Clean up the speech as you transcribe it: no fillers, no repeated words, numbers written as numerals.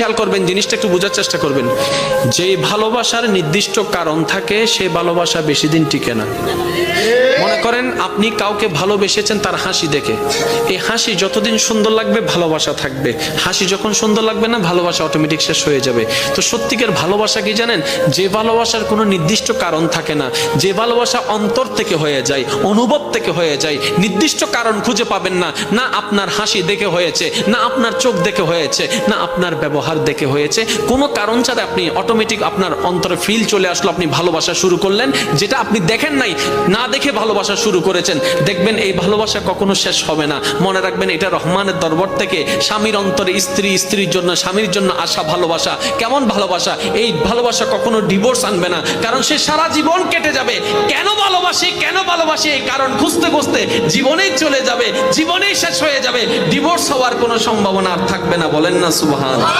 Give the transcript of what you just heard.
খেয়াল করবেন, জিনিসটা একটু বোঝার চেষ্টা করবেন। যে ভালোবাসার নির্দিষ্ট কারণ থাকে সে ভালোবাসা বেশি দিন টিকে না। মনে করেন আপনি কাউকে ভালোবেসেছেন তার হাসি দেখে, এই হাসি যতদিন সুন্দর লাগবে ভালোবাসা থাকবে, হাসি যখন সুন্দর লাগবে না ভালোবাসা অটোমেটিক শেষ হয়ে যাবে। তো সত্যিকার ভালোবাসা কি জানেন? যে ভালোবাসার কোনো নির্দিষ্ট কারণ থাকে না, যে ভালোবাসা অন্তর থেকে হয়ে যায়, অনুভব থেকে হয়ে যায়, নির্দিষ্ট কারণ খুঁজে পাবেন না, না আপনার হাসি দেখে হয়েছে, না আপনার চোখ দেখে হয়েছে, না আপনার ব্যবহার দেখে হয়েছে, কোনো কারণ ছাড়া আপনি অটোমেটিক আপনার অন্তরে ফিল চলে আসলো, আপনি ভালোবাসা শুরু করলেন, যেটা আপনি দেখেন নাই, না দেখে ভালোবাসা শুরু করেছেন। দেখবেন এই ভালোবাসা কখনো শেষ হবে না। মনে রাখবেন এটা রহমানের দরবার থেকে স্বামীর অন্তরে স্ত্রী, স্ত্রীর জন্য স্বামীর জন্য আসা ভালোবাসা। কেমন ভালোবাসা? এই ভালোবাসা কখনো ডিভোর্স আনবে না, কারণ সে সারা জীবন কেটে যাবে কেন ভালোবাসি কেন ভালোবাসি এই কারণ খুঁজতে খুঁজতে জীবনেই চলে যাবে, জীবনেই শেষ হয়ে যাবে, ডিভোর্স হওয়ার কোনো সম্ভাবনা আর থাকবে না। বলেন না সুবহান।